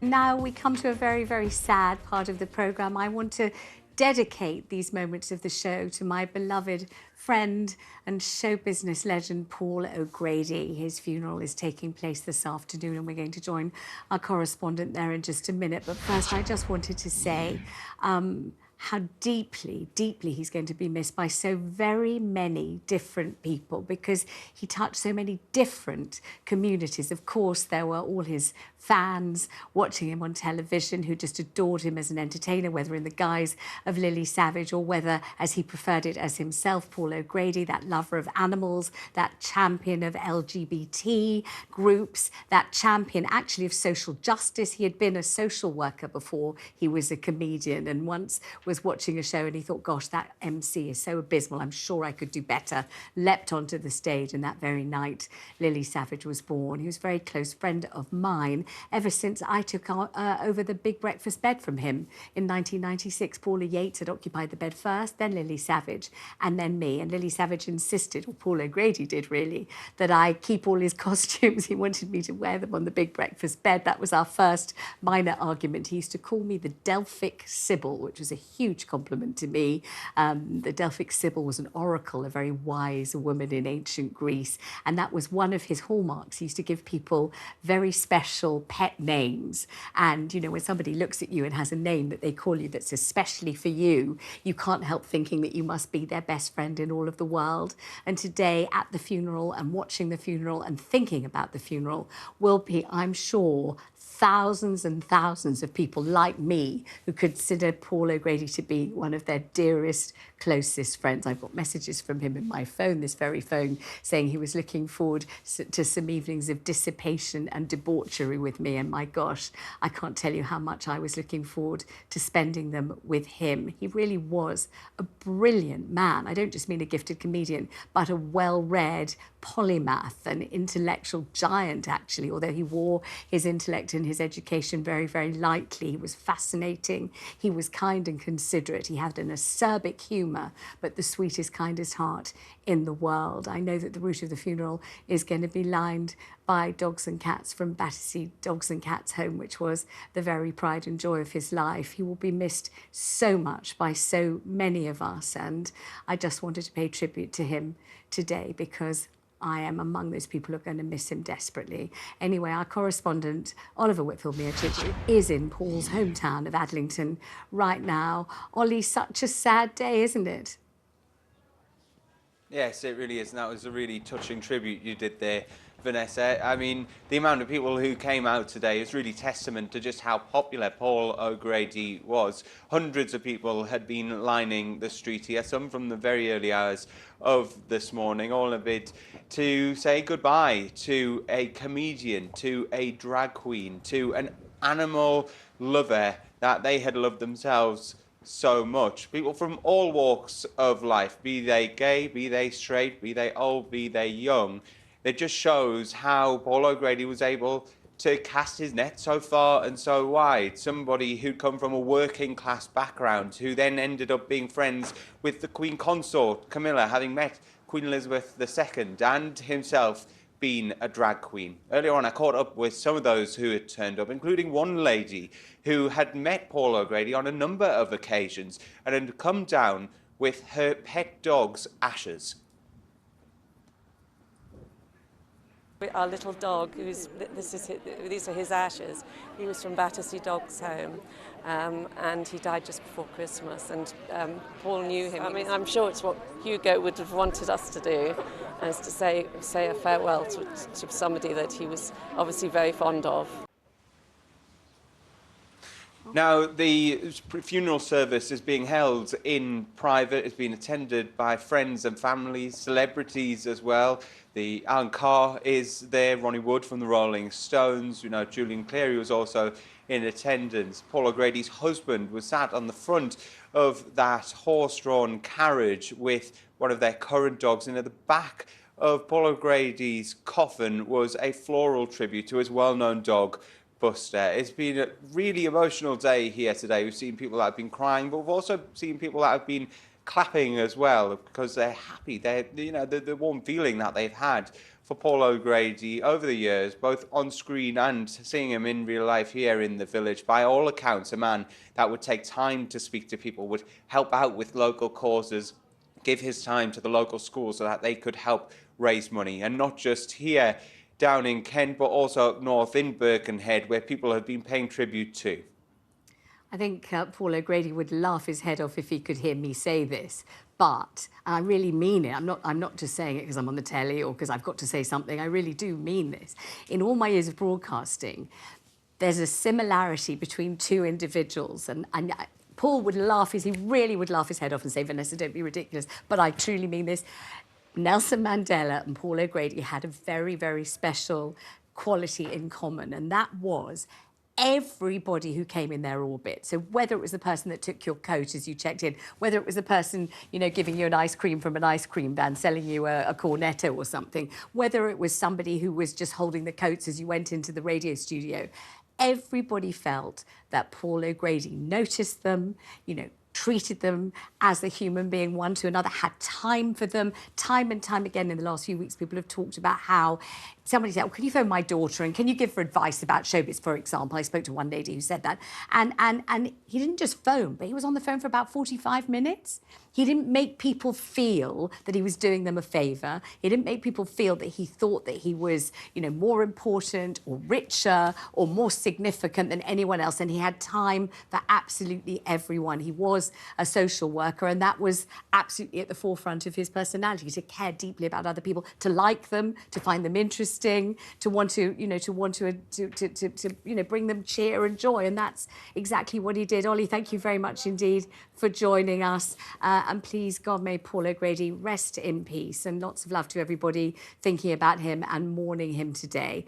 now we come to a very, very sad part of the programme. I want to dedicate these moments of the show to my beloved friend and show business legend, Paul O'Grady. His funeral is taking place this afternoon and we're going to join our correspondent there in just a minute. But first, I just wanted to say how deeply, deeply he's going to be missed by so very many different people, because he touched so many different communities. Of course, there were all his fans watching him on television who just adored him as an entertainer, whether in the guise of Lily Savage or whether, as he preferred it, as himself, Paul O'Grady, that lover of animals, that champion of LGBT groups, that champion actually of social justice. He had been a social worker before he was a comedian, and once was watching a show and he thought, gosh, that MC is so abysmal, I'm sure I could do better. Leapt onto the stage, and that very night Lily Savage was born. He was a very close friend of mine ever since I took over the big breakfast bed from him in 1996. Paula Yates had occupied the bed first, then Lily Savage, and then me. And Lily Savage insisted, or Paul O'Grady did really, that I keep all his costumes. He wanted me to wear them on the big breakfast bed. That was our first minor argument. He used to call me the Delphic Sibyl, which was a huge compliment to me. The Delphic Sibyl was an oracle, a very wise woman in ancient Greece, and that was one of his hallmarks. He used to give people very special pet names, and you know, when somebody looks at you and has a name that they call you that's especially for you, you can't help thinking that you must be their best friend in all of the world. And today at the funeral and watching the funeral and thinking about the funeral will be, I'm sure, thousands and thousands of people like me who consider Paul O'Grady to be one of their dearest, closest friends. I've got messages from him in my phone, this very phone, saying he was looking forward to some evenings of dissipation and debauchery with me. And my gosh, I can't tell you how much I was looking forward to spending them with him. He really was a brilliant man. I don't just mean a gifted comedian, but a well-read polymath, an intellectual giant, actually, although he wore his intellect and his education very, very lightly. He was fascinating. He was kind and considerate. He had an acerbic humour, but the sweetest, kindest heart in the world. I know that the route of the funeral is going to be lined by dogs and cats from Battersea Dogs and Cats Home, which was the very pride and joy of his life. He will be missed so much by so many of us, and I just wanted to pay tribute to him today because I am among those people who are going to miss him desperately. Anyway, our correspondent, Oliver Whitfield-Miocic, is in Paul's hometown of Adlington right now. Ollie, such a sad day, isn't it? Yes, it really is, and that was a really touching tribute you did there, Vanessa. I mean, the amount of people who came out today is really testament to just how popular Paul O'Grady was. Hundreds of people had been lining the street here, some from the very early hours of this morning, all of it to say goodbye to a comedian, to a drag queen, to an animal lover that they had loved themselves so much. People from all walks of life, be they gay, be they straight, be they old, be they young. It just shows how Paul O'Grady was able to cast his net so far and so wide. Somebody who'd come from a working class background, who then ended up being friends with the Queen Consort, Camilla, having met Queen Elizabeth II, and himself been a drag queen. Earlier on, I caught up with some of those who had turned up, including one lady who had met Paul O'Grady on a number of occasions and had come down with her pet dog's ashes. Our little dog, these are his ashes. He was from Battersea Dogs Home, and he died just before Christmas. And Paul knew him. I mean, I'm sure it's what Hugo would have wanted us to do, as to say a farewell to somebody that he was obviously very fond of. Now, the funeral service is being held in private. It's being attended by friends and families, celebrities as well. Alan Carr is there, Ronnie Wood from the Rolling Stones, you know, Julian Cleary was also in attendance. Paul O'Grady's husband was sat on the front of that horse-drawn carriage with one of their current dogs, and at the back of Paul O'Grady's coffin was a floral tribute to his well-known dog, Buster. It's been a really emotional day here today. We've seen people that have been crying, but we've also seen people that have been clapping as well because they're happy. They're, you know, the warm feeling that they've had for Paul O'Grady over the years, both on screen and seeing him in real life here in the village. By all accounts, a man that would take time to speak to people, would help out with local causes, give his time to the local schools so that they could help raise money. And not just here down in Kent, but also up north in Birkenhead, where people have been paying tribute to. I think Paul O'Grady would laugh his head off if he could hear me say this, but and I really mean it. I'm not just saying it because I'm on the telly or because I've got to say something. I really do mean this. In all my years of broadcasting, there's a similarity between two individuals, and Paul would laugh, he really would laugh his head off and say, Vanessa, don't be ridiculous, but I truly mean this. Nelson Mandela and Paul O'Grady had a very, very special quality in common, and that was everybody who came in their orbit. So whether it was the person that took your coat as you checked in, whether it was the person, you know, giving you an ice cream from an ice cream van, selling you a cornetto or something, whether it was somebody who was just holding the coats as you went into the radio studio, everybody felt that Paul O'Grady noticed them, you know, treated them as a human being, one to another, had time for them. Time and time again in the last few weeks, people have talked about how somebody said, oh, can you phone my daughter and can you give her advice about showbiz, for example? I spoke to one lady who said that. And he didn't just phone, but he was on the phone for about 45 minutes. He didn't make people feel that he was doing them a favour. He didn't make people feel that he thought that he was, you know, more important or richer or more significant than anyone else. And he had time for absolutely everyone. He was a social worker, and that was absolutely at the forefront of his personality, to care deeply about other people, to like them, to find them interesting, to want to, you know, bring them cheer and joy. And that's exactly what he did. Ollie, thank you very much indeed for joining us. And please, God, may Paul O'Grady rest in peace, and lots of love to everybody thinking about him and mourning him today.